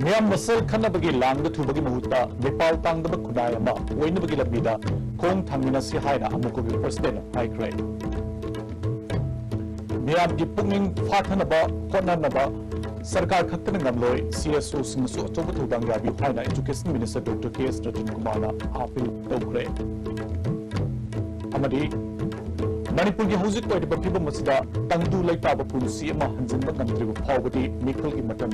Miam masal khana bagi lang da thubagi mahuta Nepal tang da kunai ama oina bagi labida kong thangmina si haina amuko gi president hai kre Miam gi punging phathana ba khona na ba sarkar khaktana ngamloi CSO sing su achoba thudang ya bi haina education minister Dr. K.S. Rajan Kumar na appeal tokre amadi Manipur की हौजिक ओइब फिबम मसिदा तंगदु लैताब पुलिसी अमा हंजिनब नंद्रिब फावबदी मिखल की मतम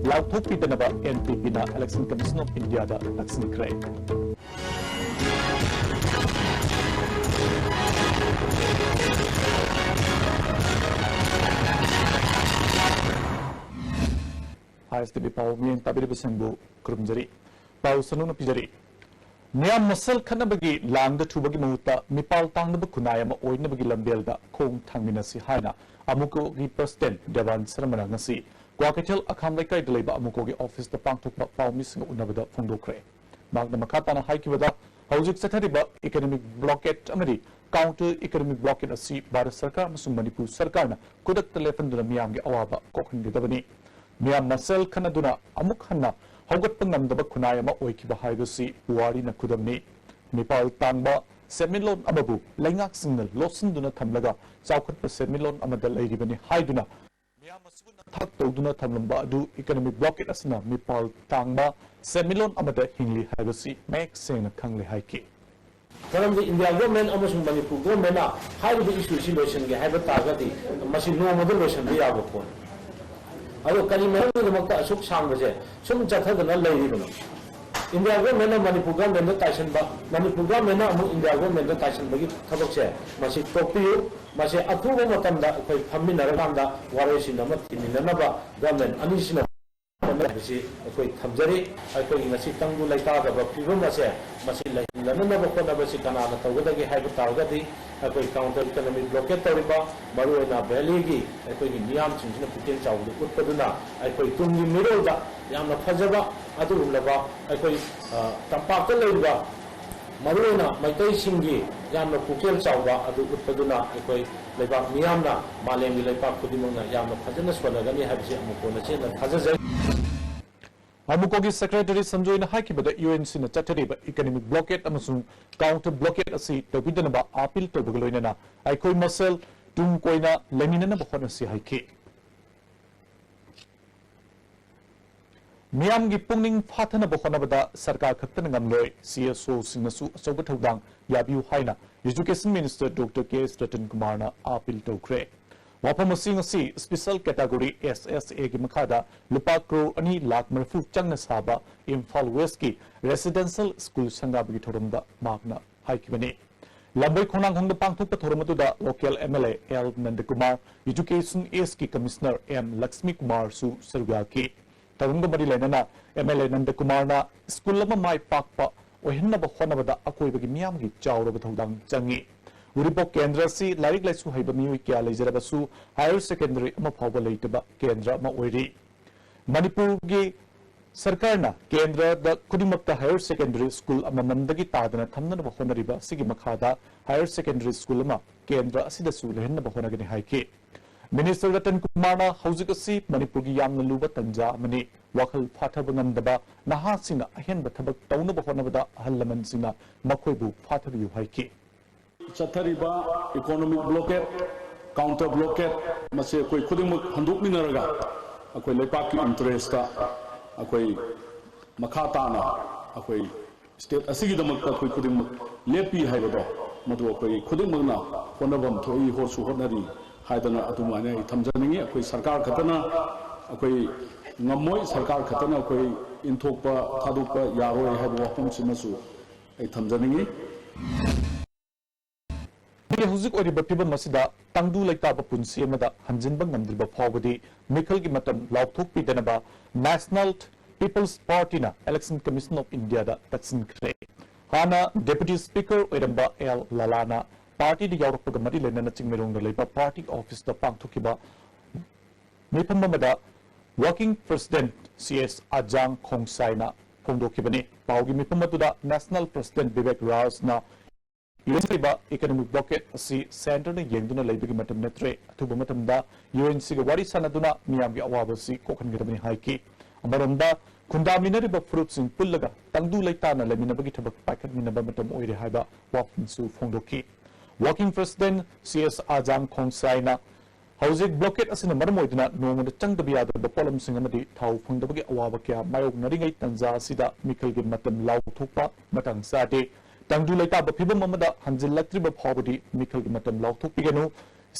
लाउथोकपिदनबा NPP ना election commission of India दा तक्सिनख्रे हाइस्टबी पाव मियन ताबिरिब संगु कुरुमजरी पाव सनुन पिजरी Miam masal khanabagi langda thubagi mahuta mipal tangnaba kunayama oinabagi lambelda khong thangmina si haina amuko gi president Devan Sarmana ngasi Kwakatel akham laikai deleba amuko gi office da pangthokpa pawmising unabada phongdokre magna makhatana haikibada hojik sathariba economic blockade amari counter economic blockade asi Bharat Sarkar amasung Manipur Sarkarna kudak telefonduna miyamgi awaba kokhangidabani Miam masal khanaduna amuk hanna Hogat pangamdaba kunayama oikiba haibasi wari na kudamni Nepal tangba semilon amabu laingak singnal losinduna thamlaga chawkhatpa semilon amada lairibani haiduna miyamasuna thak tawduna thamlamba adu economic blockade asna Nepal tangba semilon amada hingli haibasi mek sena khangle haiki Karamdi India government amasung Manipur government na haibi issue situation ge haiba tagadi masi no model version bi abapon Ado kali meron ni makta asuk sang baje sum chatha dana lairibano India government na Manipur government taisan ba Manipur government na amu India government taisan bagi thabak se masi topiyu masi athuba matam da koi phammi naram da waresi nama timinana ba government anisina bisi koi thamjari koi ngasi tangbu laita da ba pibam ase masi lanana ba kona basi kana na tawda gi haiba targadi koi counter economic blockade tariba maru na valley gi koi gi niyam chingina putin chawdu utpaduna koi tungi middle da yamna phajaba adu laba koi tampak leiba maru na maitai singi yamna pukel chawba adu utpaduna koi leba niyamna malengi leba khudimona yamna phajana swanagani habsi amukona chena phajajai Amukogi Secretary Samjoyna haikibada UNC na chathariba economic blockade amasung counter blockade asi tobidanaba appeal tobagaloinana aikoi masal tung koina leminana bakhona si haiki Miam gi pungning phathana bakhona bada sarkar khaktana ngamloi CSO singnasu achoba thodang yabiu haina Education Minister Dr. K.S. Rajan Kumar na appeal tokre Wapamasi special category SSA ki makhada lupa crore 2 lakh marfu changna saba Imphal West ki residential school sangabagi thorumda magna haikibani Lambai khonang hongda pangthokpa thorumatuda local MLA L Nandakumar Education S ki commissioner M Lakshmi Kumar su sarugaki tarunga mari lenana MLA Nandakumar na school lama mai pakpa ohenna ba khonabada akoibagi miyam gi chawraba thodang changi Uripok Kendra si larik laisu haiba miui kya leijarabasu higher secondary ama phawba leitaba Kendra ma oiri Manipur gi sarkarna Kendra da kudimakta higher secondary school ama namdagi tadana thamnana ba honariba sigi makhada higher secondary school ama Kendra asida su lehenna ba honagani haiki Minister Ratan Kumar na haujik asi Manipur gi yamna luba tanja mani wakhal phathaba ngamdaba naha sina ahenba thabak tawna ba honabada ahallaman sina makhoibu phathabiyu haiki Chathariba economic blockade, counter blockade, mase koi khuding handuk minaraga, akoi lepak ki interest ta, akoi makhata na, akoi state asigi damak ta koi khuding lepi hai bado, madu akoi khuding na konabam thoi horsu honari haidana atumane thamjaningi akoi sarkar khatana akoi ngamoi sarkar khatana akoi inthokpa thadukpa yaroi hai bo wapam simasu ai thamjaningi Hujik oriba pibam masida tangdu laitaba punsi amada hanjinba ngamdriba phawbadi mikhal gi matam lauthok pidanaba National People's Party na Election Commission of India da taksin kre hana Deputy Speaker oiramba L Lalana party di yawrappaga mari lenana chingmerong da leiba party office da pangthokiba ꯃꯤꯐꯝ ꯑꯃꯗ working president C S. ꯑꯖꯥꯡ ꯈꯣꯡꯁꯥꯏꯅ ꯐꯣꯡꯗꯣꯛꯈꯤꯕꯅꯤ ꯄꯥꯎꯒꯤ ꯃꯤꯐꯝ ꯑꯗꯨꯗ national president Bibek ꯔꯥꯖꯅ ꯂꯩꯕ economic blockade ꯑꯁꯤ ꯁꯦꯟꯇꯔꯅ ꯌꯦꯡꯗꯨꯅ ꯂꯩꯕꯒꯤ ꯃꯇꯝ ꯅꯠꯇ꯭ꯔꯦ ꯑꯊꯨꯕ ꯃꯇꯝꯗ UNCꯒ ꯋꯥꯔꯤ ꯁꯥꯟꯅꯗꯨꯅ ꯃꯤꯌꯥꯝꯒꯤ ꯑꯋꯥꯕ ꯑꯁꯤ ꯀꯣꯛꯍꯟꯒꯗꯕꯅꯤ ꯍꯥꯏꯈꯤ ꯑꯃꯔꯣꯝꯗ ꯈꯨꯟꯗꯥꯃꯤꯟꯅꯔꯤꯕ ꯐꯨꯔꯨꯞꯁꯤꯡ ꯄꯨꯜꯂꯒ ꯇꯪꯗꯨ ꯂꯩꯇꯥꯅ ꯂꯩꯃꯤꯟꯅꯕꯒꯤ ꯊꯕꯛ ꯄꯥꯏꯈꯠꯃꯤꯟꯅꯕ ꯃꯇꯝ ꯑꯣꯏꯔꯦ ꯍꯥꯏꯕ ꯋꯥꯐꯝꯁꯨ ꯐꯣꯡꯗꯣꯛꯈꯤ ꯋꯥꯔꯀꯤꯡ ꯄ꯭ꯔꯁꯤꯗꯦꯟꯠ सी.एस. ꯑꯖꯥꯡ ꯈꯣꯡꯁꯥꯏꯅ ꯍꯧꯖꯤꯛ ꯕ꯭ꯂꯣꯀꯦꯠ ꯑꯁꯤꯅ ꯃꯔꯝ ꯑꯣꯏꯗꯨꯅ ꯅꯣꯡꯃꯗ ꯆꯪꯗꯕ ꯌꯥꯗꯕ ꯄꯣꯠꯂꯝꯁꯤꯡ ꯑꯃꯗꯤ ꯊꯥꯎ ꯐꯪꯗꯕꯒꯤ ꯑꯋꯥꯕ ꯀꯌꯥ ꯃꯥꯌꯣꯛꯅꯔꯤꯉꯩ ꯇꯟꯖꯥ ꯑꯁꯤꯗ ꯃꯤꯈꯜꯒꯤ ꯃꯇꯝ ꯂꯥꯎꯊꯣꯛꯄ ꯃꯇꯥꯡ ꯆꯥꯗꯦ ꯇꯪꯗꯨ ꯂꯩꯇꯥꯕ ꯐꯤꯕꯝ ꯑꯃꯗ ꯍꯟꯖꯤꯜꯂꯛꯇ꯭ꯔꯤꯕ ꯐꯥꯎꯕꯗꯤ ꯃꯤꯈꯜꯒꯤ ꯃꯇꯝ ꯂꯥꯎꯊꯣꯛꯄꯤꯒꯅꯨ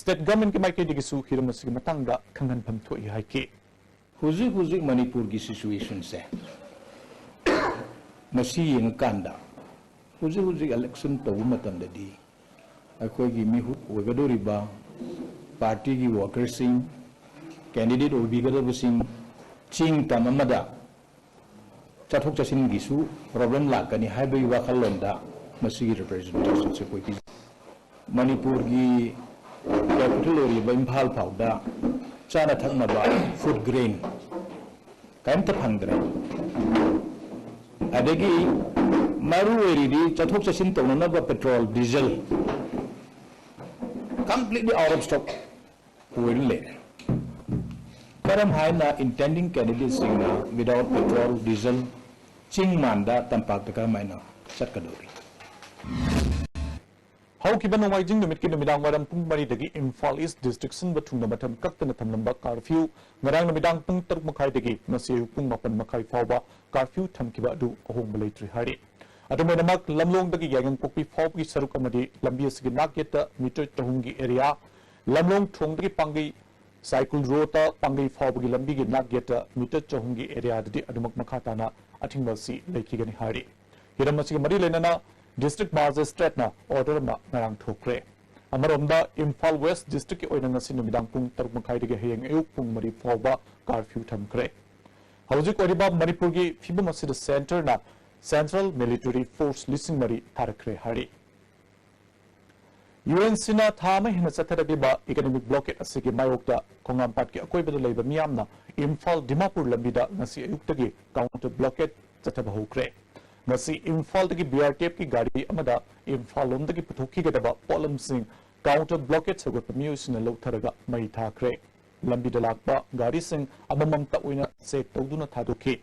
ꯁ꯭ꯇꯦꯠ ꯒꯚꯔꯟꯃꯦꯟꯠꯀꯤ ꯃꯥꯏꯀꯩꯗꯒꯤꯁꯨ ꯍꯤꯔꯝ ꯑꯁꯤꯒꯤ ꯃꯇꯥꯡꯗ ꯈꯪꯍꯟꯐꯝ ꯊꯣꯛꯏ ꯍꯥꯏꯈꯤ ꯍꯧꯖꯤꯛ ꯃꯅꯤꯄꯨꯔꯒꯤ ꯁꯤꯆꯨꯋꯦꯁꯟꯁꯦ ꯃꯁꯤ ꯌꯦꯡꯉꯀꯥꯟꯗ ꯍꯧꯖꯤꯛ ꯏꯂꯦꯛꯁꯟ ꯇꯧꯕ ꯃꯇꯝꯗꯗꯤ ꯑꯩꯈꯣꯏꯒꯤ ꯃꯤꯍꯨꯠ ꯑꯣꯏꯒꯗꯧꯔꯤꯕ ꯄꯥꯔꯇꯤꯒꯤ ꯋꯥꯀꯔꯁꯤꯡ ꯀꯦꯟꯗꯤꯗꯦꯠ ꯑꯣꯏꯕꯤꯒꯗꯕꯁꯤꯡ ꯆꯤꯡ ꯇꯝ ꯑꯃꯗ ꯆꯠꯊꯣꯛ ꯆꯠꯁꯤꯟꯒꯤꯁꯨ ꯄ꯭ꯔꯣꯕ꯭ꯂꯦꯝ ꯂꯥꯛꯀꯅꯤ ꯍꯥꯏꯕꯒꯤ ꯋꯥꯈꯜꯂꯣꯟꯗ ꯃꯁꯤꯒꯤ ꯔꯤꯄ꯭ꯔꯖꯦꯟꯇꯦꯁꯟꯁꯦ ꯑꯩꯈꯣꯏ ꯃꯅꯤꯄꯨꯔꯒꯤ ꯀꯦꯄꯤꯇꯦꯜ ꯑꯣꯏꯔꯤꯕ ꯏꯝꯐꯥꯜ ꯐꯥꯎꯗ ꯆꯥꯅ ꯊꯛꯅꯕ ꯐꯨꯗ ꯒ꯭ꯔꯦꯟ ꯀꯔꯤꯝꯇ ꯐꯪꯗ꯭ꯔꯦ ꯑꯗꯒꯤ ꯃꯔꯨ ꯑꯣꯏꯔꯤꯗꯤ ꯆꯠꯊꯣꯛ ꯆꯠꯁꯤꯟ ꯇꯧꯅꯅꯕ petrol diesel completely out of stock ꯑꯣꯏꯅ ꯂꯩꯔꯦ ꯀꯔꯝ ꯍꯥꯏꯅ intending candidates ꯁꯤꯡꯅ without petrol diesel ꯆꯤꯡ ꯃꯥꯟꯗ ꯇꯝꯄꯥꯛꯇ ꯀꯔꯝ ꯍꯥꯏꯅ ꯆꯠꯀꯗꯧꯔꯤ ꯍꯧꯈꯤꯕ ꯅꯣꯡꯃꯥꯏꯖꯤꯡ ꯅꯨꯃꯤꯠꯀꯤ ꯅꯨꯃꯤꯗꯥꯡ ꯋꯥꯏꯔꯝ ꯄꯨꯡ 4ꯗꯒꯤ ꯏꯝꯐꯥꯜ ꯏꯁ ꯗꯤꯁꯇ꯭ꯔꯤꯛ ꯁꯤꯟꯕ ꯊꯨꯡꯅ ꯃꯇꯝ ꯀꯛꯇꯅ ꯊꯝꯂꯝꯕ ꯀꯥꯔꯐ꯭ꯌꯨ ꯉꯔꯥꯡ ꯅꯨꯃꯤꯗꯥꯡ ꯄꯨꯡ 6:30ꯗꯒꯤ ꯉꯁꯤ ꯑꯌꯨꯛ ꯄꯨꯡ 9:30 ꯐꯥꯎꯕ ꯀꯥꯔꯐ꯭ꯌꯨ ꯊꯝꯈꯤꯕ ꯑꯗꯨ ꯑꯍꯣꯡꯕ ꯂꯩꯇ꯭ꯔꯤ ꯍꯥꯏꯔꯤ ꯑꯗꯨꯝ ꯑꯣꯏꯅꯃꯛ ꯂꯝꯂꯣꯡꯗꯒꯤ ꯌꯥꯏꯉꯪꯄꯣꯛꯄꯤ ꯐꯥꯎꯕꯒꯤ ꯁꯔꯨꯛ ꯑꯃꯗꯤ ꯂꯝꯕꯤ ꯑꯁꯤꯒꯤ ꯅꯥꯛꯌꯦꯠꯇ ꯃꯤꯇꯔ 300ꯒꯤ ꯑꯦꯔꯤꯌꯥ ꯂꯝꯂꯣꯡ ꯊꯣꯡꯗꯒꯤ ꯄꯥꯡꯒꯩ साइकिल रोड पांगई फाउबगी लंबी की नागेट मीटर 400 की एरिया अदुमक मखा ताना अथिंग सी लेखिगनी हारी हिरम असिग मरी लेना डिस्ट्रिक्ट मजिस्ट्रेट ना ऑर्डर मा नरांग ठोकरे अमरोमदा इम्फाल वेस्ट डिस्ट्रिक्ट की ओइना ngasi numidang pung 6:30 dagi hayeng ayuk pung 3 fauba curfew thamkre hauzik oriba manipur gi fibam asida center na central military force listing mari tharakre hari UNC na thama hina chatharagiba economic blockade asigi mayokta khongampat ki akoibada leiba miyamna Imphal Dimapur lambida ngasi ayuktagi counter blockade chathaba hokre ngasi Imphal dagi BRTF ki gari amada Imphal lomdagi puthoki gadaba polam sing counter blockade sagot miyusina lautharaga mai thakre lambida lakpa gari sing amamam ta oina check tawduna thadokhi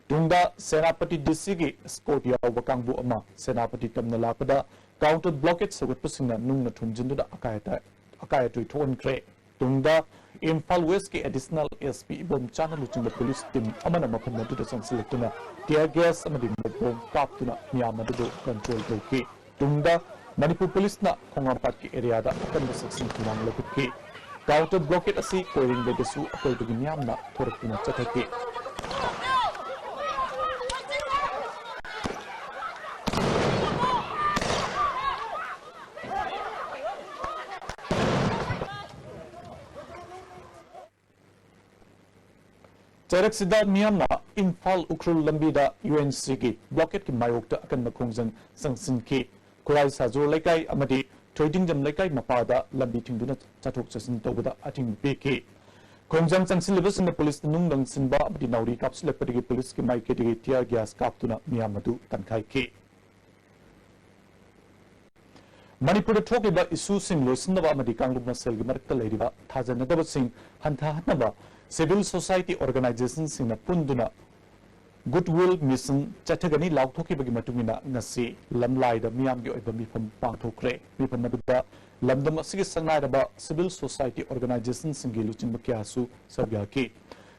tungda senapati DC gi escort yawa kangbu ama senapati tamna lakpada counter blockade sagot pasingna nungna thumjinduda akayatui thonkre tungda Imphal West ki additional SP ibom channel luchingba police team amana mafam madu sansilatuna tear gas amadi bom kaptuna miyamadu control toki tungda Manipur police na khongampat ki area da akan section tunang lakutki counter blockade asi koiring begesu akoibagi miyamna thorakuna chathaki Cherak sida miyamna Imphal Ukrul lambida UNC ki blockade ki mayokta akan makhongjang sangsin ki Kurai Sajur laikai amadi Trading jam laikai mapada lambi thingduna chathok chasin tawbada athing peki khongjang sangsin lebasna police nungdang sinba amadi nauri kapslepadi police ki maiketi tear gas kaptuna miyamadu tankhai ki Manipur thokliba issue sing loisinaba amadi kangluk masel gi marakta leiriba thajanadaba sing hantha hanaba civil society organization singna punduna goodwill mission chathagani laukhoki bagi matungina ngasi lamlai da miyam gi oiba mifam pangthokre mifam aduda lamdam asigi sangnai ba civil society organization singi luchin bakyasu sabyaki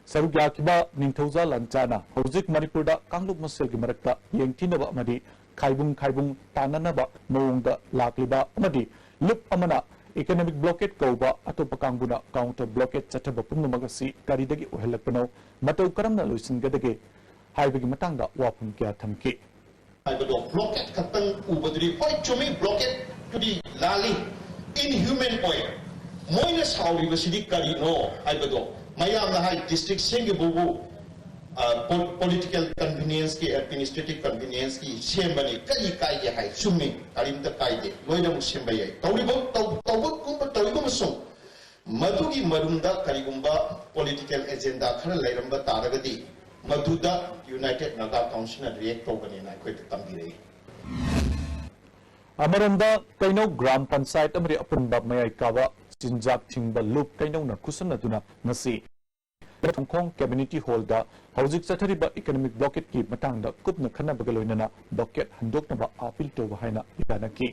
sarugya kiba ningthauja lanchana hojik manipur da kangluk masel gi marakta yengtinaba amadi khaibung tananaba mawongda lakliba amadi lup amana economic blockade kauba atopa kangbuna counter blockade chathaba pumnamagasi karidagi ohelakpano matau karamna loisingadage haibagi matangda wapum kya thamki haibado blockade khatang ubadri hoi chumi blockade tudi lali inhuman oil moina sauri basidi kari no haibado mayamna hai district singibubu political convenience ki administrative convenience ki sembani kali kai ye hai summi karim ta kai de loina mu sembai tawribo kumba tawribo musum मधुगी मरुंदा करिगुंबा political agenda खरा लेरंबा तारगदी मधुदा United Naga Council react तौगनी ना कोई तंबिरे अमरंदा कैनो ग्राम पंचायत अमरी अपुनबा मयाई कावा चिंजाक थिंगबा लूप कैनो ना कुसनदुना नसी Hong Community Hall da hauzik chathariba economic blockade ki matangda kupna khannabaga loinana blockade handoknaba appeal tawba haina ibanaki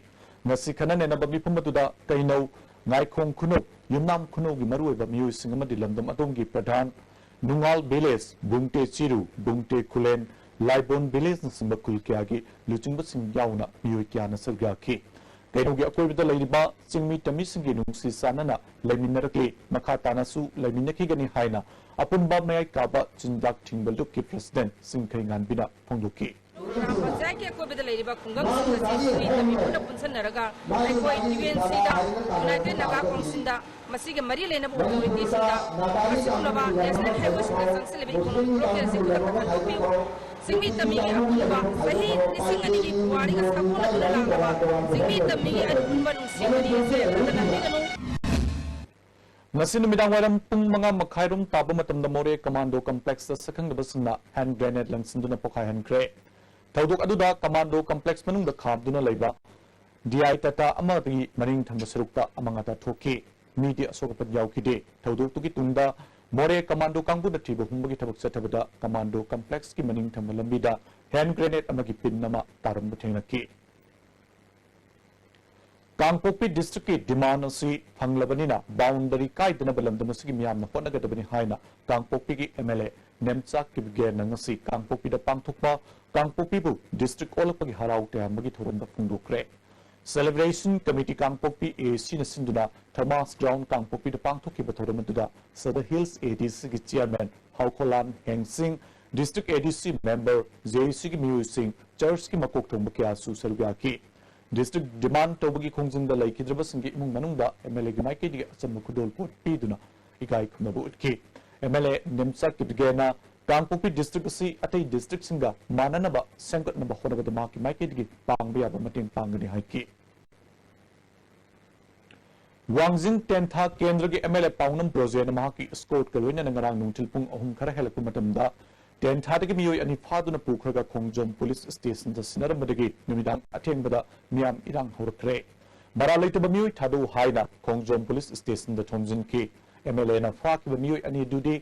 ngasi khanane na bami pumatuda kainau ngaikhong khuno yumnam khuno gi maruiba miyu singamadi lamdam atomgi pradhan nungal village bungte chiru bungte kulen laibon village nasimba kulkyagi luchingba sing yauna miyu kyana sargaki Kainugi akoibida lairiba singmi tami singi nungsi sanana laiminaraki makhatanasu laiminakigani haina apunba mayai kaba chindak thingbaluk ki president singkai nganbina phongduki panchayat के कोई बदल लेरी बा कुंगम सिंह तमी पुना पुंसन नरगा कोई UNC दा United Naga council दा मसी के मरी लेना बो ऑथोरिटी सिंदा मसुलबा नेशनल हाईवे संस्थल लेबी इकोनॉमिक प्रोग्रेस से कुदा पकड़ सिंगमी तमी के अपुबा सही सिंगनी की पुवारी का सपोना दुला लांगबा सिंगमी तमी के अपुबा नुसिंगनी से बदला निगनो Ngasi numidang waram pung mga makhairum taba matamda more commando complex sa sakhangdaba singna hand grenade langsinduna pokhaihan kre Thaudok aduda commando complex manungda khamduna leiba DI tata amagi maring thamba sarukta amangata thoki media asokapat yaukide thaudok tuki tungda more commando kangbu na thiba humbagi thabak chathabada commando complex ki maning thamba lambida hand grenade amagi pin nama tarambu thengnaki Kangpokpi district ki demand si phanglabanina boundary kaidana balamdam si miyamna honagadabani haina Kangpokpi ki MLA Nemchak ki bigena ngasi Kangpokpi da pangthokpa Kangpokpi bu district olapagi harau te amagi thoranda phungdokre Celebration Committee Kangpokpi AC na sinduna Thomas Ground Kangpokpi da pangthokki bathoramantuda Southern Hills ADC ki chairman Haukolan Heng Singh district ADC member JC ki Miu Singh church ki makok thongba kya su sarugaki District demand tobagi khongjingda laikhidraba singi imung manungda MLA gi maike di acham khudol pot piduna ikai khumnabu utki MLA Nemchak kidgena Kangpokpi district si atai district singa mananaba sengkatnaba honaga dama ki maike di pangba ba mating pangani haiki Wangjing Tentha Kendra gi MLA Paunam Projen ma ki escort kaloina ngarang nungtil pung ahum khara helakpu matamda Tentha ki miyoi ani phaduna pukhraga khongjom police station da sinaramdagi numidang athengbada miyam irang horakre maralaitaba miyoi thadu haina khongjom police station da thomjin ki MLA na phaki miyoi ani dudi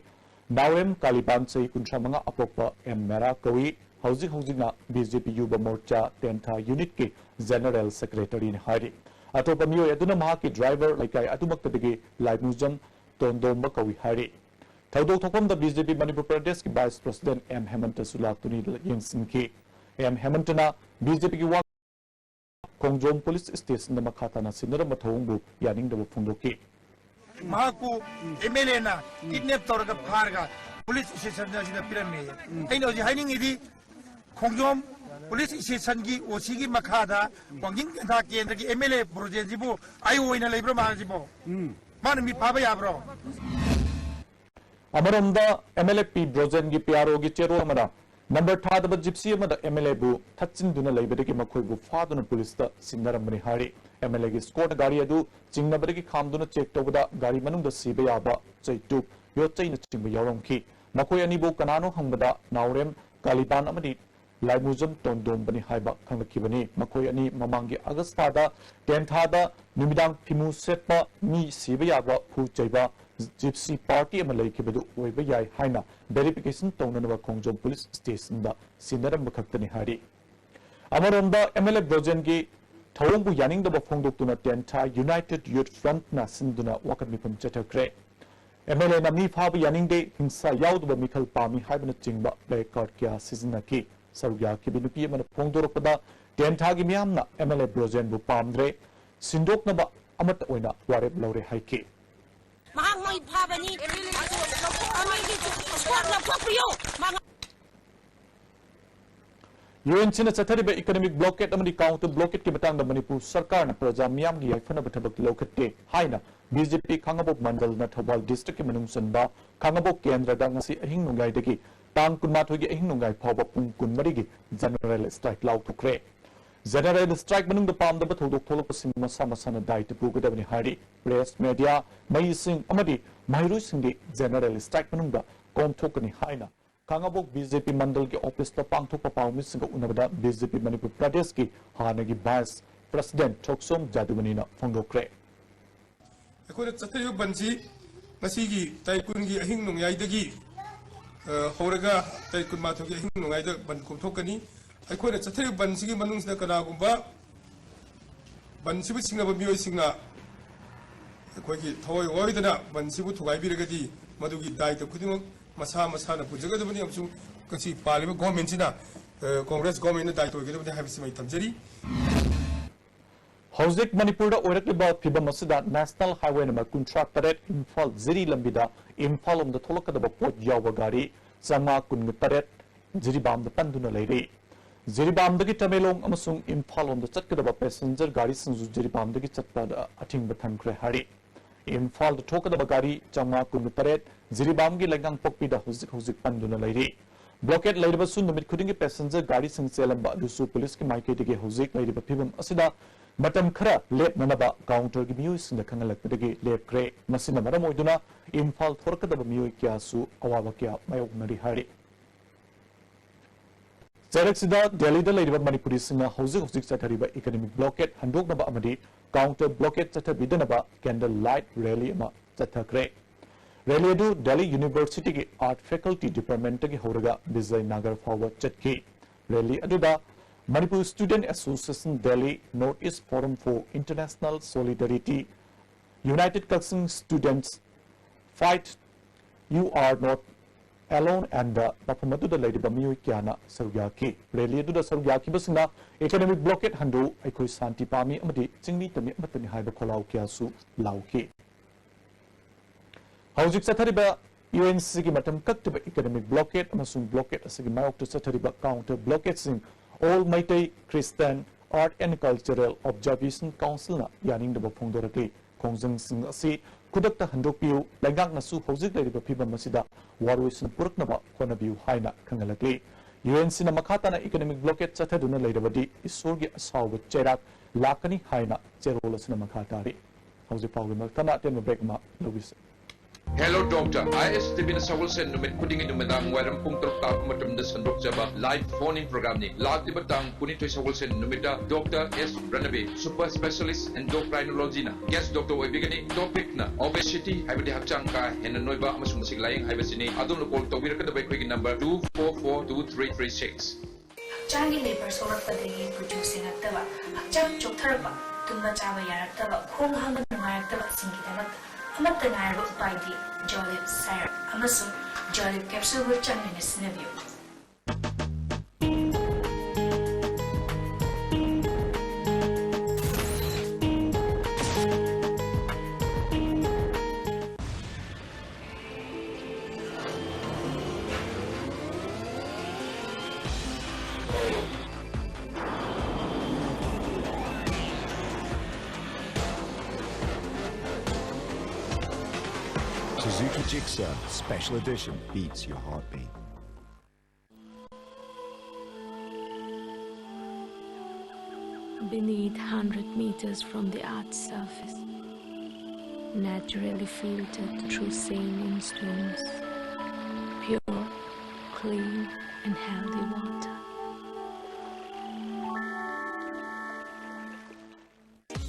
nawem kaliban sei kuntra manga apokpa mera kawi hauji na BJP yuba morcha Tentha unit ki general secretary ni hari atopa miyoi aduna ma ki driver laikai atumaktadagi laimujam tondomba kawi hari Thaudok thokam da BJP Manipur Pradesh ki Vice President M Hemanta Sulatuni yengsin ki M Hemantana BJP ki wa Kongjom Police Station da makhata na sinara mathongbu yaning da phungdoki Mahaku MLA na kidnap torga pharga police station da sida pirame aino ji haining idi Kongjom police station ki OC ki makhada Wangjing Tentha Kendra ki MLA project jibu ayu oina leibro ma jibu man mi phaba yabro Amaramda MLA P Brojen gi PRO gi chero amada number thadaba gypsy amada MLA bu thatchin duna leibadagi makhoi bu faduna police da sinnaramani hari MLA gi squad gari adu jingnabadagi khamduna check tobada gari manungda siba yaba chaitu yo chaina chingba yawromki makhoi ani bu kanano hangbada naurem kaliban amadi laimujam tondom bani haiba khanglakibani makhoi ani mamangi agasta da Tentha da numidang phimu setpa mi siba yaba phu chaiba Gypsy Party amalai kibadu oiba yai haina verification tonanaba Kongjom Police Station da sinaram bakhaktani hari Amaromda MLA Brojen gi thawongbu yaning da phongdoktuna Tentha United Youth Front na sinduna wakat mipam chathakre MLA na mi phabu yaning de hingsa yaudba mikhal pami haibana chingba play card kya sizinaki sarugya kibinupi amana phongdorakpada Tentha gi miyamna MLA Brojen bu pamdre sindoknaba amata oina warep lawre haiki Mahangay pabani, amigi squad na proprio. UN China Chathariba economic blockade amani counter blockade ki matang da Manipur sarkar na praja miyam gi yaifana bathabak lokate haina BJP Khangabok mandal na Thobal district ki manung sanba Khangabok kendra da ngasi ahing nungai dagi tang kunmathoi gi ahing nungai phawba pung kunmari gi general strike law tukre General strike manung da pam da bathodok tholok sing masa masana dai te pugadabni hari press media mai sing amadi mairu sing di general strike manung da kom thokani haina Kangabok BJP Mandal के office पर पांगथोक पापाउमी Singh उनबदा BJP Manipur प्रदेश की हानगी vice president थोक्सोम जादुमनी ना फोंदोक्रे अखोना चथरियो बंसी मसीगी ताइकुनगी अहिंग नुंगाइदगी होरगा ताइकुन माथोगी अहिंग नुंगाइद बन कुमथोकनी अखोना चथरियो बंसीगी मनुंगसिना कनागुंबा बंसीबु सिंगबा मियोय सिंगना अखोगी थवय वयदना बंसीबु थुगाइबिरगदी मदुगी दायित्व खुदिमक मसा मसाना पुजगदबनी अमसु कसी पालिबा गवर्नमेंटसिना कांग्रेस गवर्नमेंटना दायित्व गदबनी हाबिसि मै थमजरी हौजिक मणिपुर ओरकलिबा फिबम असिदा national highway number 38 Imphal Jiri लंबिदा इम्फाल ओमदा थोलकदबा पोट यावा गाड़ी चंगा 38 जिरीबाम द पंदुना लेरे जिरीबामदगी तमेलोंग अमसुंग इम्फाल ओमदा चटकदबा पैसेंजर गाड़ी संजु जिरीबामदगी चटपादा अथिंग थनख्रे हारी इम्फाल थोकदबा गाड़ी चंगा 38 जिरीबाम की लंगांग पोकपीदा हुजिक हुजिक पंदुना लेरे ब्लॉकेट लेरबसु नुमित खुदिंगी पैसेंजर गाड़ी संग चेलंबा दुसु पुलिस की माइकेटिगे हुजिक लेरबा फिबम असिदा मतम खरा लेपननबा काउंटर की मियोय सिंग खंगलकपदगी लेपक्रे मसिना मरम ओइदुना इम्फाल थोरकदबा मियोय क्यासु अवाबा क्या मायोगनरी हारी Jarak-sida Delhi-da leiriba Manipuri singa houzik chathariba economic blockade handoknaba amadi counter blockade chathabidanaba candle light rally ama chathakre. Rally adu Delhi University ki Art Faculty Department ki horaga Vijay Nagar forward chatki. Rally aduda Manipur Student Association Delhi Northeast Forum for International Solidarity United Kalsing Students Fight You Are Not Alone and the Papamadu the Lady Bamiu Kiana Saryaki. Rally to the Saryaki Basina, economic blockade Handu, Eko Santi Pami Amadi, Singli Tami Matani Haiba Kolau Kiasu, Lauki. Houzik Satariba, UNC Matam Kaktiba economic blockade, Amasung blockade, Sigimaok to Satariba counter blockade sing all mighty Christian Art and Cultural Observation Council, Yaning the Bapongorati, Kongzang Sing Asi. Kudakta handokpiu lengak nasu houzik leiriba phiba masida waroisin puruknaba honabiu haina khangalakli UNC na makhatana economic blockade chathaduna leirabadi isorgi asawba cherak lakani haina cherolasina makhatari houzik pawli maktana ten break ma lobis Hello Doctor, IS Tibin Sawulsen numit puding in Madam Waram Punktok Matum the Sandok Jaba live phone in program ni Lag Tibatang Punito Sawulsen numita Dr. S. Ranabe, super specialist endocrinology na guest Dr. Webigani topic na obesity Habidi Hapchangka and Noiba Masumsik lying Hibasini Adon call to Wirka the Bakery number 2442336. Changi labor solar Padri producing at the Chang Chotaraba, Tumba Java Yarataba, Kong Hanga Marataba Singitaba. Amat tengar by the Jolly Sire, Amazon Jolly capsule with Chinese Neville. Suzuki Gixxer Special Edition beats your heartbeat. Beneath 100 meters from the Earth's surface, naturally filtered through saline stones, pure, clean and healthy water.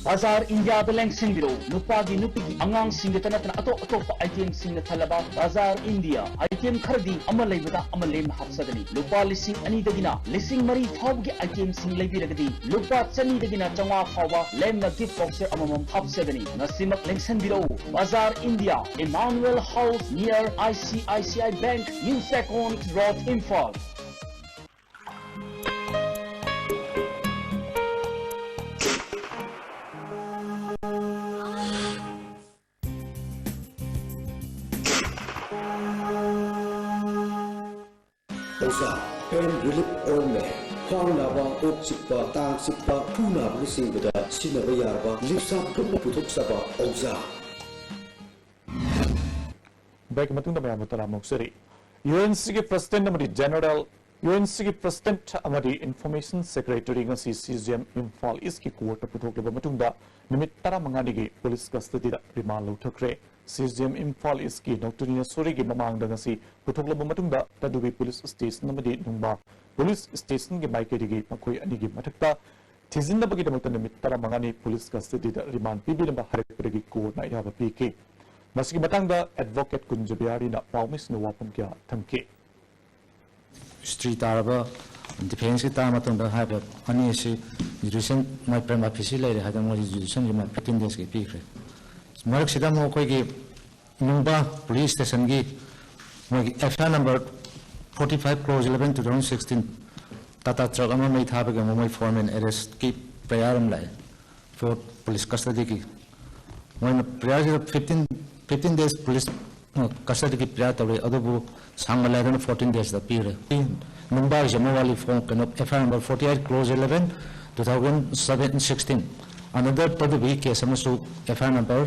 Bazaar India the Lang Singiro, Nupagi Nupigi, Angang Singatanatan Ato item Singatalaba, Bazaar India, item Kardi, Amalabada, Amalem Hapsadani, Lupa Lissing Anidagina, Lissing Marie Hobby item Sing Labiragadi, Lupa Chani Dagina Changa Hawa, Lemna gift boxer Amamam Hapsadani, Nasimak Lang Singiro, Bazaar India, Emmanuel House near ICICI Bank, New Second Road Imphal. Pain relief oil me khang naba ok sikpa tang sikpa puna blising bada sinaba yarba lipsa kupu putuk saba oza back matung da mayam tara moksari UNC ke president namri general UNC की president अमरी information secretary ngasi CGM Imphal East की court पुथोक्लबा मतुंगदा निमित 15 की police custody दा remand लौथखरे CGM Imphal East की नौतुनिया सोरी की ममांगदा ngasi पुथोक्लबा मतुंगदा तदुबी पुलिस स्टेशन नमदी नुंबा पुलिस स्टेशन के माइकेडिगी मखोई अनिगी मथक्ता थिजिनबगी दमत निमित 15 नि पुलिस कस्टडी दा रिमांड पिबिलबा हरेपरगी कोर्ट ना याबा पीके मसकी मतंगदा एडवोकेट कुंजबियारी ना पाउमिस नो वापम क्या थमके Street Araba defense tamatunda have ani isi jurisdiction my prima facie later had more jurisdiction my 15 days ke pikre marak sida mo koi gi numba police station gi mo FIR number 45 close 11 2016 tata truck ama mai thabe ge mo mai foreman arrest ki prayaram lai for police custody ki when prayer 15 days police custody की प्रयास तौर अदबु सांगलायदन 14 days the Pir Mumbai जमवाली phone कनो FIR number 48 close 11 2016 another tadbi case amsu FIR number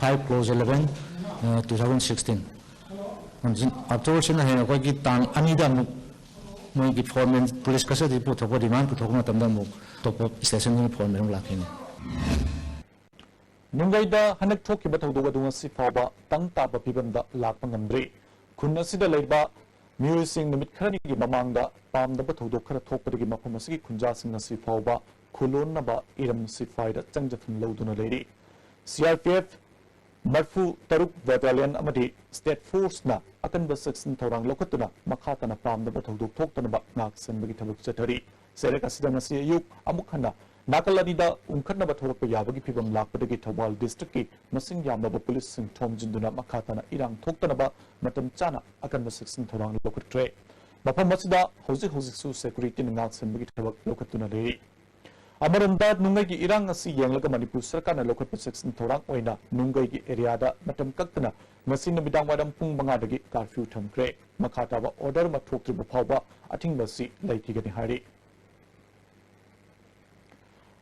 5 close 11 2016 and after sin he ko gi tang anida mu mo gi foreman police custody pu thok demand pu thok na tamda mu top station ni foreman lakhine नुंगैदा हनक थोकी बथौदोगा दुंगा सिफाबा तंग ताबा पिबंदा Lakpa ngamdre खुन्ना सिदा लेबा musing निमित खरनी की ममांगदा पामदबा थौदो खरा थोकपदगी मफम असगी खुंजासिंग सिफाबा खुलोनबा इरम सिफाइदा चंगजफन लौदुना लेरी CRPF मरफू तरुक battalion अमदी state force ना अकनबा section थौरांग लोकतुना मखातना पामदबा थौदो थोकतनबा नाक सनबगी थबक चथरी सेरेक असिदा ngasi ayuk amuk hana नाकलदीदा उनखनब थोरप याबगी फिबम लापदगी थौबाल डिस्ट्रिक्ट की मसिंग यामब पुलिस सिंह थोमजिंदुना मखातना इरांग थोक्तनब मतम चाना अकनब सेक्शन थौरांग लोकट्रे मफम मसिदा हौजिक हौजिकसु सेक्युरिटी नाक सनबगी थबक लोकतुना लेरी अमरंदा नुंगई की इरांग असि येंगलग मणिपुर सरकारना लोकट सेक्शन थौरांग ओइना नुंगई की एरियादा मतम कक्तना ngasi nubidang wadam pung 5 dagi curfew thamkre makhataba order ma thoktriba phawba athingba si laithigani hari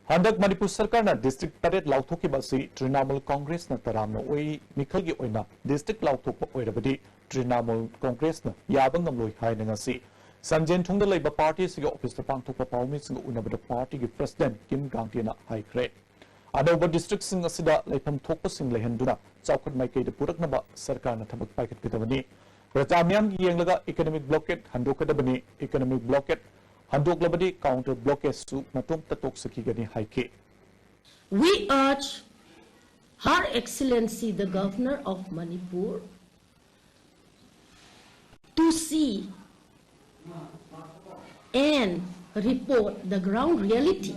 हंदक Manipur सरकार ना डिस्ट्रिक्ट तरेट लाउथोकी बसी तृणमूल कांग्रेस ना तरामनो ओई मिखल की ओइना डिस्ट्रिक्ट लाउथोक ओइरबदी तृणमूल कांग्रेस ना याबंगम लोई हाइना ngasi संजेन थुंगदा लेबा पार्टी सिगे ऑफिस ता पांगथोक पाउमी सिंग उनबद पार्टी की प्रेसिडेंट किम गांगटीना हाइख्रे अनोबा डिस्ट्रिक्ट सिंग असिदा लेफम थोकप सिंग लेहंदुना चौखट माइकेद पुरकनबा सरकार ना थबक पाइखतकदबनी प्रजाम्याम की येंगलगा इकोनॉमिक ब्लॉकेट हंदोकदबनी economic blockade Handoklabadi counter blockade su matum tatok sakigani haike. We urge Her Excellency the Governor of Manipur to see and report the ground reality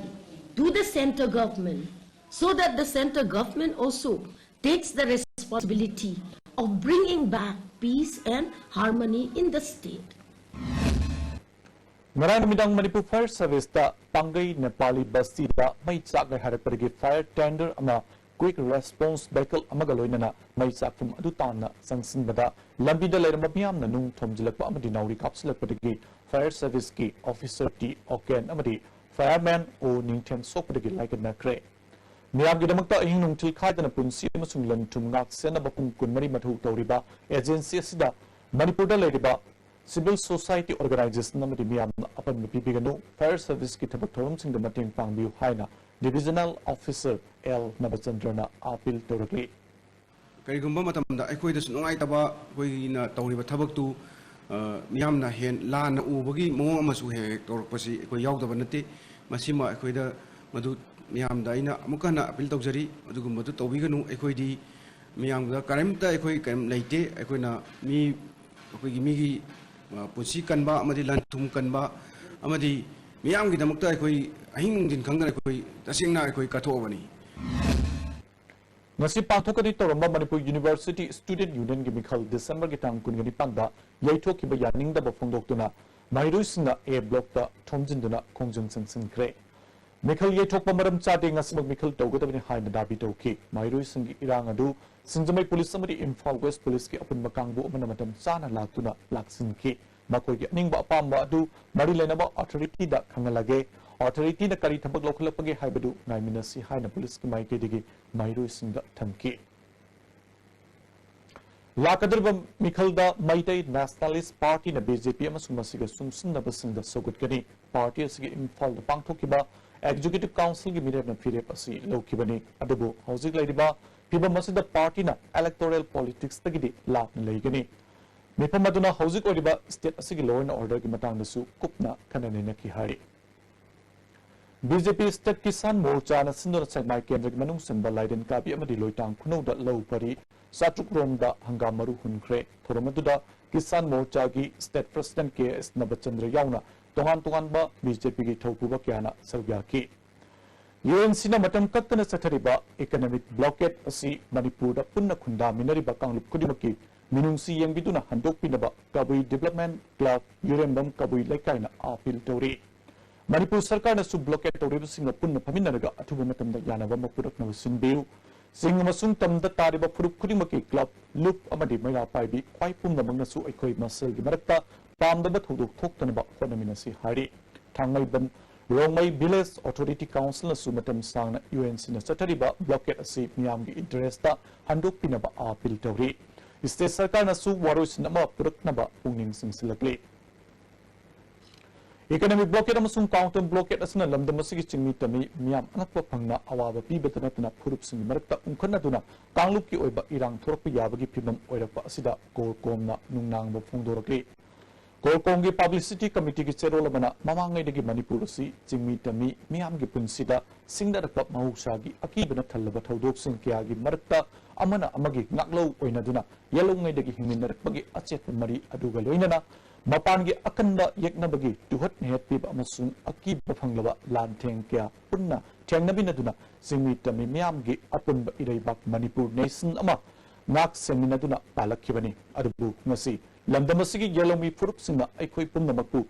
to the center government so that the center government also takes the responsibility of bringing back peace and harmony in the state. Ngarang midang Manipur Fire Service da Pangai Nepali Basti da mai chak lai harapagi fire tender ama quick response vehicle amaga loinana mai chak fum adu tanna sangsin bada lambi da leirama miyam na nung thomjilakpa amadi nauri kapsilakpadagi fire service ki officer T Oken amadi fireman o ningthen sokpadagi laikna kre miyam gi damakta ahing nung til khaidana punsi amasung lantum ngak sena bapung kunmari mathu tawriba agency asida Manipur da leiriba Civil Society Organization namadi miyam apan mipibiganu Fire Service ki thabak thorum sing da mating pangbiu haina Divisional Officer L Nabachandrana appeal tawrakli karigumba matamda aikoi da sungai taba koi na tawriba thabak tu miyam na hen la na ubagi mong amasu he tawrakpasi koi yaudaba nate masima aikoi da madu miyam da ina amuka na appeal tawjari adugumba tu tawbiganu aikoi di miyam da karimta aikoi karim leite aikoi na mi aikoi gi mi gi पुसी कनबा अमदी लंथुम कनबा अमदी मियाम की दमकता कोई अहिंग दिन खंगना कोई तसिंगना कोई कथोबनी ngasi pathokani toramba Manipur University Student Union gi mikhal December gi tang kungani pangda yaithok ki yaning da bafongdoktuna mairuisna A block da thomjinduna kongjung sangsin kre mikhal yaithok pamaram chade ngasi mikhal tawgadabani haina dabi tawki mairuising gi irang adu Sinjamai Police Summary Imphal West Police ki apun makangbu manamatam sana laktuna laksin ki makoi ki ningba apamba adu mari lenaba authority da khangalage authority na kari thabak lokhalapage haibadu naiminasi haina police ki maike digi mairu singa thamki Lakadribam Mikhalda Maitai Nationalist Party na BJP amasung masiga sumsindabasingda sogutkani party asigi Imphal da pangthokiba Executive Council gi minute na firep asi lokibani adubu hauzik laidiba pibam masida party na electoral politics tagidi lapna leigani mifam aduna hauzik oriba state asigi law and order gi matang su kupna kananina ki hari BJP State Kisan Morcha na sindona sagmai kendra gi manung sanba laiden kabi amadi loitang khunauda low pari Satruk Romda Hangamaru Hunkre, Thoramaduda, Kisan Morcha gi State President K.S. Nabachandra Yauna, Tongan BJP gi Thaupuba Kiana Savyaki. UNC na matam kattana sathariba economic blockade asi Manipurda punna khunda minariba kanglup kudimaki minungsi yengbiduna handokpinaba Kabui Development Club Yurembam Kabui Lekaina appeal tori. Manipur Sarkar na su blockade tori singa punna paminaraga athuba matamda yanaba mapurak na sinbiu. Sing masung tamda tariba puruk kudimaki club loop amadi maya paibi kwai pumna mangnasu aikoi masal gi marakta pamdaba thodok thoktanaba honaminasi hari thangai ban Rongmai Village Authority Council na sumatam sangna UNC na satariba blockade asi miyam gi interest ta handok pinaba appeal tawri state sarkar na su warois nama puraknaba pungning singsilakli Economic blockade amasung counter blockade asna lamdam asigi chingmi tami miyam anakpa phangna awaba pibata natna phurup sing marakta ungkhanaduna kanglup ki oiba irang thorakpa yabagi phibam oirakpa asida korkomna nungnangba phongdorakli korkomgi publicity committee ki cherolamana mamangai degi manipur si chingmi tami miyam gi punsida singdarakpa mahusagi akibana thallaba thodok sing kyagi marakta amana amagi ngaklo oinaduna yelongai degi hingminarakpagi achet mari aduga loinana Mapangi akanda yaknabagi duhat nehat pib amasung akib baphanglaba lanteng kya punna thengnabinaduna singmitami miyamgi apunba ireibak Manipur nation ama ngak seminaduna palakhibani adubu ngasi lamdamasigi yalomi furup singna aikoi pumnamakpu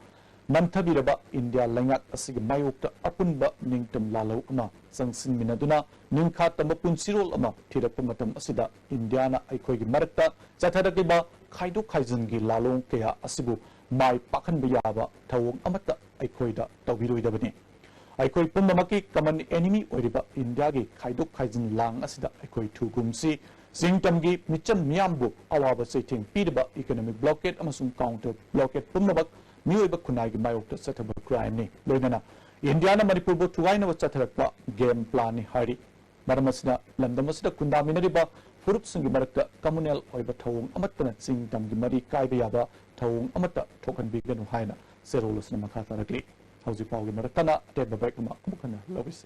namthabiraba India langak asigi mayokta apunba ningtam lalau ama sangsinminaduna ningkha tamba punsirol ama thirappa matam asida Indiana aikoigi marakta chatharakiba Kaido Kaizangi lalong kaya asibu mai pakhan biyaba thawong amata aikoida tawbiroidabani aikoi pummamaki common enemy oiriba India gi Kaido Kaizan lang asida aikoi thugumsi singtamgi micham miyambu awaba seiting pidaba economic blockade amasung counter blockade pummabak miyoiba kunai gi mayokta sathaba crime ni loinana India na Manipur bo thuaina wa chatharakpa game plan ni hari maramasina landamasida kundaminariba Furup singi marakta communal oiba thawong amatana sing tamgi mari kaiba yaba thawong amata thokan biganu haina serolus na makata rakli hauji pawgi maratana teba bek ma amukana lobis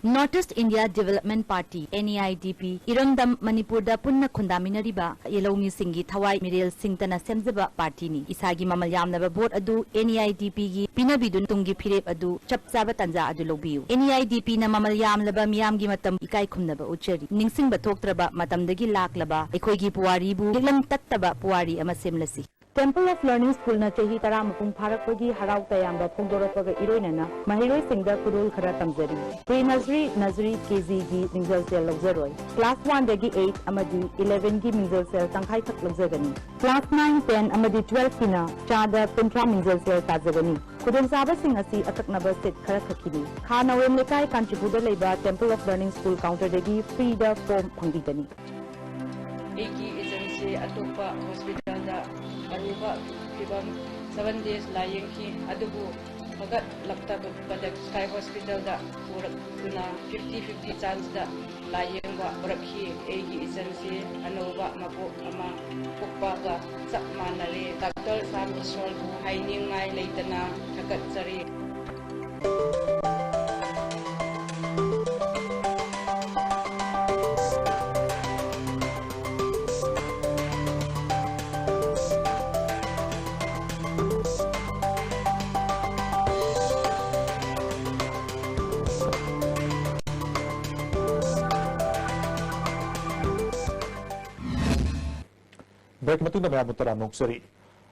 Northeast India Development Party NEIDP Irangdam Manipur da punna khundaminariba yelomi singi thawai mirel singtana semjaba party ni isagi mamal yamnaba vote adu NEIDP gi pinabidun tungi phirep adu chapchaba tanja adu lobiu NEIDP na mamal yamlaba miyam gi matam ikai khumnaba uchari ningsingba thoktraba matamdagi laklaba ekhoigi puwari bu yeklam tattaba puwari ama semlasi Temple of Learning School na chahi tara mapung pharakpagi harau tayamba phongdorapga iroinana mahiroi singda kurul khara tamjari pre nursery KG gi minjal sel logzaroi class 1 dagi 8 amadi 11 gi minjal sel tangkhai thak logjagani class 9 10 amadi 12 kina chada pentra minjal sel tajagani kudon saba sing asi ataknaba set khara thakini khana wem lekai kanchipuda leiba Temple of Learning School counter dagi free da form phangdigani egi agency atopa hospital da aruba fibam 7 days laying ki adubu magat lapta badak sky hospital da urak guna 50-50 chance da laying wa urak hi egi agency anoba mapo ama pukpa ga sak manale doctor sam isol bu haining ngai leitana thakat sari Break matunda maya mutara noksari.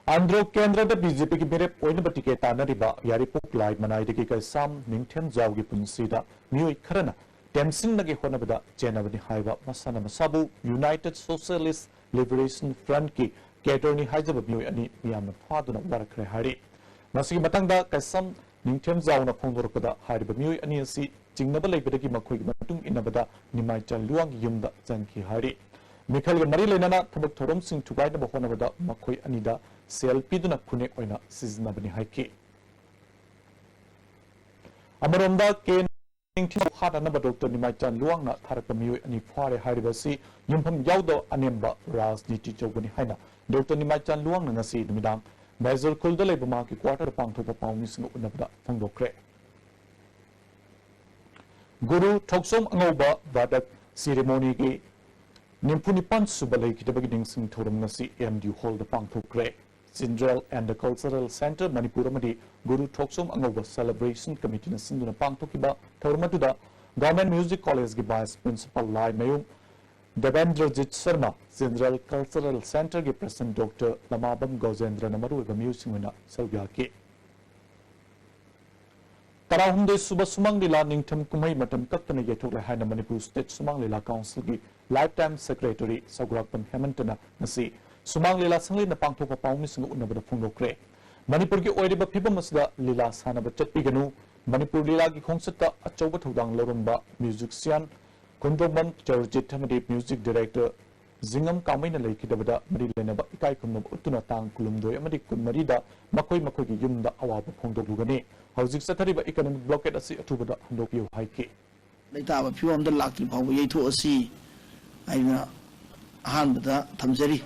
Andhra Kendra da BJP ki mere point batike tanariba yari puk lai manai deki kai sam ningthem jawgi punsida mioi kharana temsing nage honabada chenabani haiba masana masabu United Socialist Liberation Front ki caterni haijaba mioi ani miyamna phaduna warakre hari masigi matangda kai sam ningthem jawna phongdorpada hariba mioi ani asi jingnaba leibadagi makhoi matung inabada nimai chan luang yumda janki hari Mikhal ge mari lenana thabak thorom sing thugai da bahona bada makhoi anida selfie duna khunek oina sizna bani haiki Amaronda ke ning hada na Dr. Nimaitan Luang na tharak mioi ani phare haribasi yumpham yaudo anemba rajniti chogani haina Dr. Nimaitan Luang na ngasi numidang Major Kulda lebama ki quarter pangthopa pawni sing unabda phangdokre Guru Thoksom Angoba Vadak ceremony ki Nimpunipan Subalai Kitabaging Sing Thorum Nasi MD Hall the Pangthokre Sindral and the Cultural Center Manipuramadi Guru Thoksom Angoba Celebration Committee na Sinduna Pangthokiba Thorumatuda Government Music College ki Vice Principal Lai Mayum Devendrajit Sharma Sindral Cultural Center ki President Dr. Lamabam Gojendra Namaru the music winner Salvyaki Tarahumde Suba Sumang Lila Ningtam Kumai Matam Kaptana Yetok Haina Manipur State Sumang Lila Council ki Lifetime Secretary Sagrakpan Hemantana Nasi Sumang Lila Sangli na Pangthopa Pawni Sing Unabada Phungdokre Manipur ki Oiriba Phibam asida Lila Sanaba Chatpiganu Manipur Lila ki Khongsata Achauba Thodang Loramba musician Kundrobam Charjit Hamadi Music Director Zingam Kamaina Laikidabada Mari Lenaba Ikai Kumnab Utuna Tang Kulumdoi Amadi Kunmarida Makoi Makoi ki Yumda Awaba Phungdoklugani Hauzik Sathariba Economic Blockade Asi Atubada Handokyo Haiki Laitaba Phuam the Lakri Paw Yeto Asi Aina Hanbada Tamzeri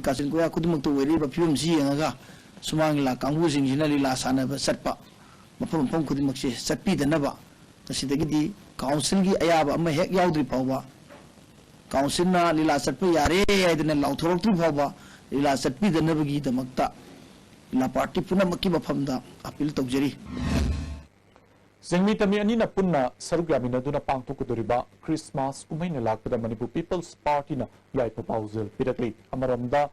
Kasin Koya Kudumak to Weriba Pum Zianga Sumangla Kangu Zinginali Lasana Satpa Mapum Kudimaksi Satpi the Nava Kasidagidi Council Gi Ayaba Mahek Yaudri Pawa Council na Lila Satpa Yare I didn't allow Torok Pava Lila Satpi the Navagi the Makta La Party Puna Makiba Pamda Appeal to Jerry Singmi Tami Anina Punna Sarugramina Duna Pangtokudoriba Christmas Kumaina Lakpada Manipur People's Party na Yai Proposal Piratli Amaramda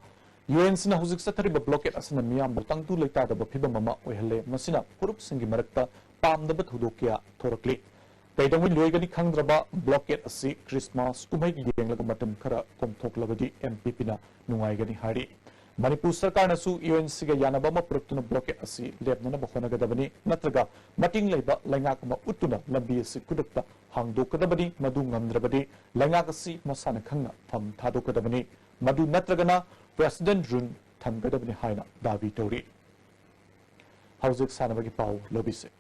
UNC na Huzik Sathariba Blockade Asana Miyam Batangtu Laita the Bapiba Mama Oihale Masina Purup Singi Marakta Pam the Bathudokia Torakli Kaidangwi Luigani Kandraba Blockade Asi Christmas Kumai Yanglamatam Kara Komtok Lavadi MPP na Nungaigani Hari Manipur Sarkar nasu UNC ga yanabama purtuna blockade asi lebnana bakhona gadabani natraga mating leiba laingak ma utuna lambi asi kudakta hangdokadabani madu ngamdrabadi laingak asi masana khangna pham thadokadabani madu natragana president run thamgadabani haina davi tori hauzik sanabagi pau lobise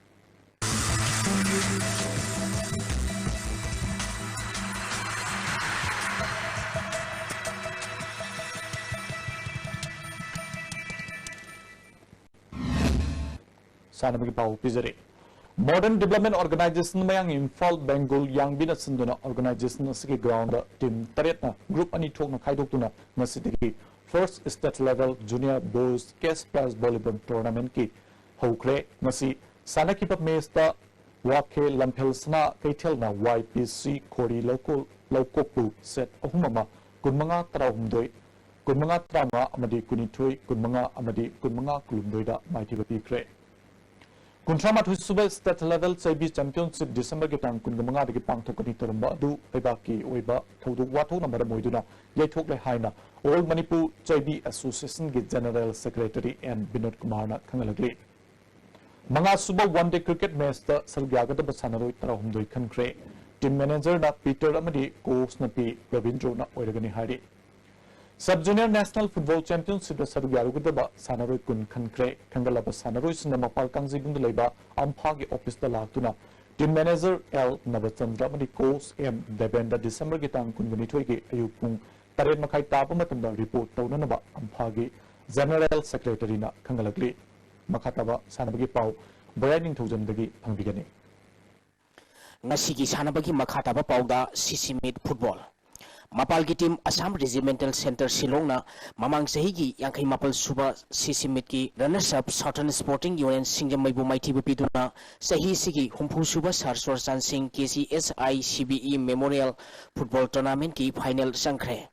Sanabagi Pau Pizare. Modern Development Organization Mayang Imphal Bengal Yang Bina Sinduna Organization Siki Ground Team Taretna Group Ani Tokna Kaidokuna Nasitiki First State Level Junior Boys Case Prize Volleyball Tournament Ki Hokre Nasi Sanakipap Mesta Wake Lampelsna Kaitelna YPC Kori Lokoku Set Ohumama Kunmanga Traumdoi Kunmanga Trama Amadi Kunitui Kunmanga Amadi Kunmanga Kulumdoida Mighty Pikre Kuntrama to Super State Level Sabi Championship December Getang Kungamanga de Pangtokani Toramba Du Pebaki Weba Todu Wato number Moiduna Yetok Haina All Manipur JB Association General Secretary and Binod Kumarna Kangalagli Manga Suba One Day Cricket Master Salgaga the Basanaro Tarahumdoi Kankre Team Manager na Peter Amadi Coach Napi Ravindro na Oiragani Hari Sub Junior National Football Championship Sarugyarugadaba Sanaroi Kun Kankre Kangalaba Sanaroi Sinama Palkangzi Gundaleba Ampagi Office the Latuna Team Manager L Navachandra Madi Coach M Debenda December Gitang Kungunitoigi Ayupung Tared Makai Tapamatanda report Taunanaba Ampagi General Secretary na Kangalagli Makataba Sanabagi Pau Boyaning Tuzandagi Pangbigani Nasigi Sanabagi Makataba Pauda Sisimid Football Mapalgi team Assam Regimental Center Shillongna Mamang Sahigi Yankai Mapal Suba Sisimit runners up Southern Sporting Union Singamaibu Mighty Bipiduna Sahi Sigi Humpu Suba Sarswar Sansing KCSI CBE Memorial Football Tournament ki final Sankre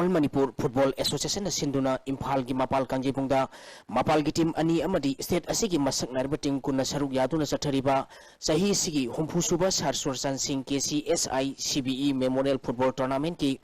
All Manipur Football Association sinduna Imphal gi mapal kangjibungda mapal gi team ani amadi state asigi masak narba team kunna saruk yaduna chathariba sahi sigi humpu suba sarsur sansing KCSI CBE Memorial Football Tournament ki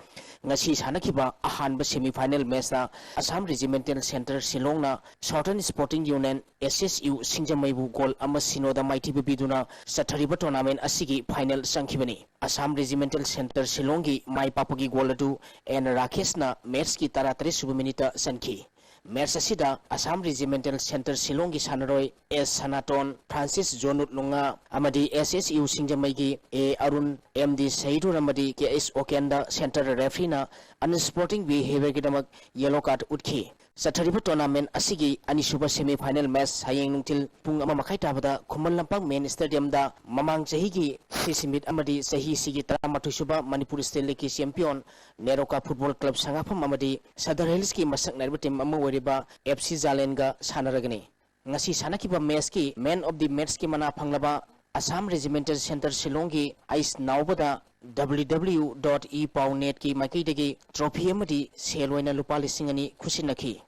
ngasi sanakiba ahanba semi final match na Assam Regimental Center Shillongna Southern Sporting Union SSU Singjamaibu goal ama sinoda maiti biduna chathariba tournament asigi final sankhibani Assam Regimental Center Shillongi mai papagi goal adu and Rakesh na match ki 33 suba minute sankhi match asida Assam Regimental Center Shillongi sanaroi S Sanaton Francis Jonut Lunga amadi SSU Singjamai gi A Arun MD Saidu amadi KS Okenda Center referee na unsporting behavior ki damak yellow card utkhi Sathariba tournament asigi anisuba semi final match hayeng nungtil pung ama makai tabada Khuman Lampang main stadium da mamang sahi gi sisimit amadi sahi sigi 38 suba Manipur State League champion Neroka Football Club sangapam amadi Sadar Hills ki masak narba team ama wariba FC Zalenga sanaragani ngasi sanakiba match ki man of the match ki mana phanglaba Assam Regimental Center Shillongi Ice Naubada www.epawnet ki maikaidagi trophy amadi selwaina lupa lising ani khusinaki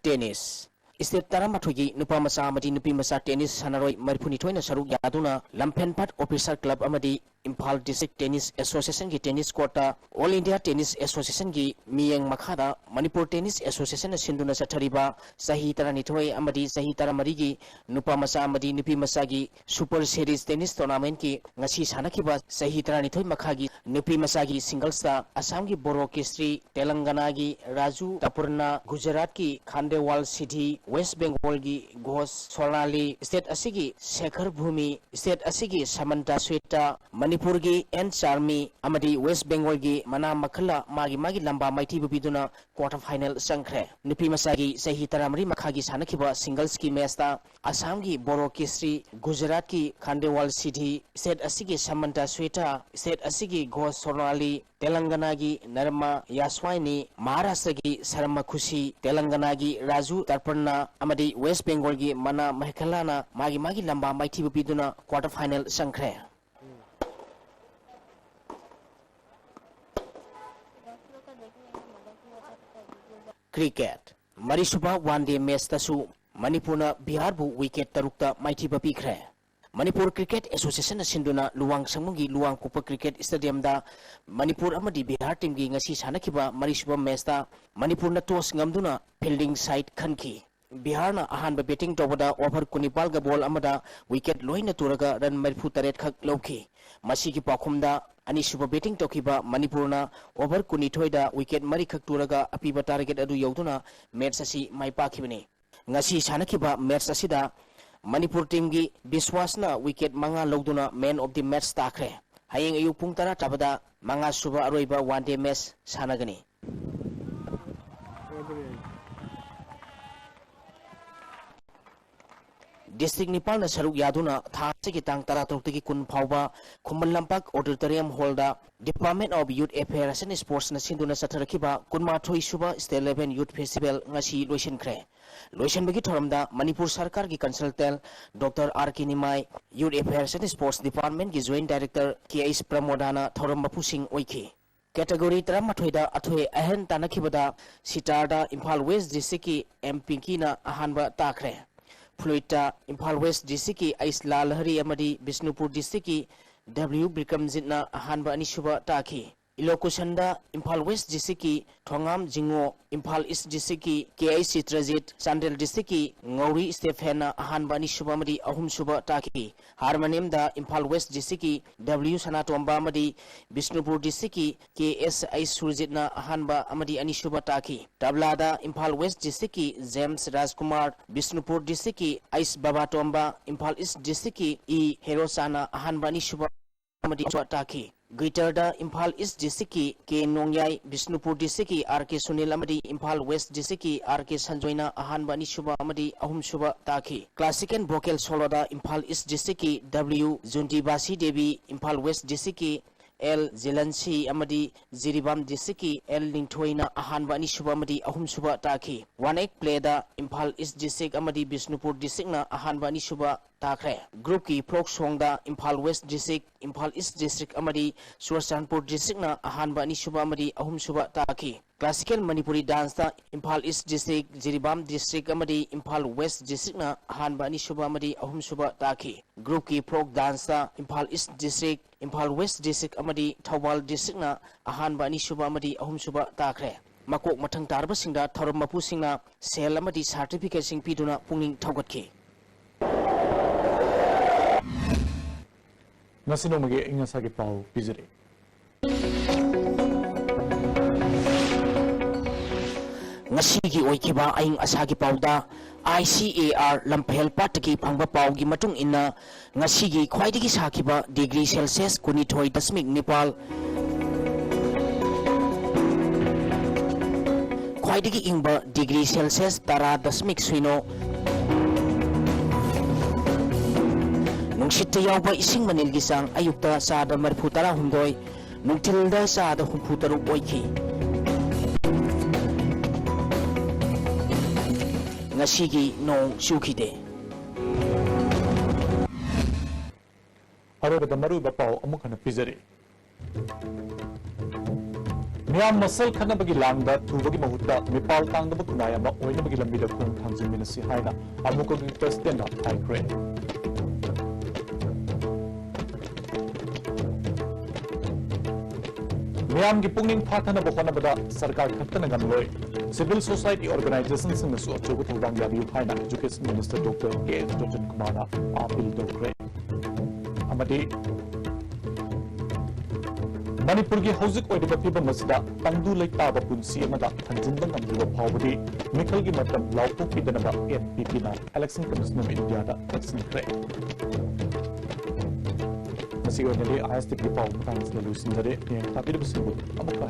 Tennis State Taramathugi Nupa Masa Amadi Nupi Masa Tennis Sanaroi Maripuni Toina Saruk Yaduna Lampenpat Officer Club Amadi Imphal District Tennis Association ki tennis courta All India Tennis Association ki Miyang Makhada Manipur Tennis Association Sinduna Sathariba Sahi Taranithoi Amadi Sahi Taramarigi Nupa Masa Amadi Nupi Masa gi Super Series Tennis Tournament ki ngasi sanakiba Sahi Taranithoi Makhagi Nupi Masa gi singles ta Assam gi Boro Kistri Telangana gi Raju Tapurna Gujarat ki Khandewal City West Bengal gi Ghosh Sonali State asigi Shekhar Bhumi State asigi Samanta Sweta Manipur gi N Charmi amadi West Bengal gi Mana Makhala magi lamba maiti biduna quarter final sangkhre nupi masagi sahi taramri makhagi sanakiba singles ki match ta Assam gi Boro Kistri Gujarat ki Khandewal City State asigi Samanta Sweta State asigi Ghosh Sonali Telangana gi Narma Yaswaini Maharashtra gi Sarma Khushi Telangana gi Raju Tarparna amadi West Bengal gi Mana Mahekhalana magi lamba maiti biduna quarter final sangkhre Cricket Marisuba one day match tasu Manipurna Bihar bu wicket tarukta maithiba pikre Manipur Cricket Association sinduna luwang sangmungi luwang kupa cricket stadium da Manipur amadi Bihar team gi ngasi sanakiba Marisuba match ta Manipurna toss ngamduna fielding side khanki Bihar na ahanba batting tobada over kunipal ga ball amada wicket loina turaga run marifu taret khak lawki masigi pakhumda ani suba batting tokiba Manipurna over kunithoida wicket mari khak turaga apiba target adu yauduna match asi mai pakhibani ngasi sanakiba match asida Manipur team gi Biswasna wicket manga lawduna man of the match takre hayeng ayu pung tara tabada manga suba aroiba one day match sanagani District Nipal na saruk yaduna tha sigi tang tara tagi kun phauba Khuman Lampak Auditorium Hall da Department of Youth Affairs and Sports na sinduna satharakiba kunma thoi suba State Level Youth Festival ngasi loisin khre loisin bagi thoramda Manipur Sarkar gi consultant Dr. R.K. Nimai Youth Affairs and Sports Department gi Joint Director K.S. Pramodana thoram bapusing oiki Category Tramathoida Athoe Ahen Tanakibada Sitarda Imphal West District ki MP ki na ahanba takre Fluita Imphal West District ki Aisla Lahari amadi Bisnupur District ki W Bikramjit na ahanba anisuba taki Ilokusanda Imphal West District ki Thongam Jingwo Imphal East District ki KI Citrajit Chandel District ki Ngauri Stephen na ahanba anisuba amadi ahum suba taki Harmanim da Imphal West District ki W Sanatomba amadi Bisnupur District ki KS Surjit na ahanba amadi anisuba taki Tablada Imphal West District ki James Rajkumar Bisnupur District ki Ais Babatomba Imphal East District ki E Herosana ahanba anisuba amadi taki Greater da Imphal East District ki K Nongyai Bisnupur District ki RK Sunil amadi Imphal West District ki RK Sanjoina ahanba anisuba amadi ahum suba taki Classic and Vocal Solo da Imphal East District ki W Junti Basi Devi Imphal West District ki L Zelansi amadi Jiribam district ki L Ningthoina ahanba anisuba amadi ahumsuba taki 1-8 play da Imphal East district amadi Bisnupur district na ahanba anisuba takre group ki folk song da Imphal West district Imphal East district amadi Churachandpur district na ahanba anisuba amadi ahumsuba taki classical Manipuri dance da Imphal East district Jiribam district amadi Imphal West district na ahanba anisuba amadi ahumsuba taki group ki folk dance da Imphal East district Imphal West district amadi Thawbal district na ahanba anisuba amadi ahumsuba takre makok mathang tarba singda thoram mapu singna sel amadi certificate sing piduna pungning thawgatki Nasino magi ingasa ki pau pizire ngasigi oikiba aing asagi pauda ICAR Lamphel Pataki phangba paugi matung inna ngasigi khwaidigi sakiba degree Celsius 12.9 khwaidigi ingba degree Celsius 10.0 nungsitta yawba ising manilgi sang ayukta sada marfu tara humdoi nungtilda sada humfu taruk oiki ngasigi no shukide Aroba da maru ba pau amukana pizare Miyam masal khana bagi langda thubagi mahutta mipal tangda ba kunaya ba oina bagi lambi da khung thangjin minasi haina amuko gi president ai kre Miyam gi pungning phathana ba khona bada sarkar khattana gamloi Civil Society Organizations in the Sochogo Tawang Yabiu Haina Education Minister Dr. K.S. Kumara appeal to Grey. Amadi Manipur ki Hosik Oida Piba Masda, Tandu Lake Taba Punsi Amada, Tanjindan and River Poverty, Mikal Gimatam, Laupo Pidanaba, NPP na, Election Commission of India, Election Grey. Nasigo Nili, I asked the people of France, the Lucinda, and Tapir Sibu, Amakai.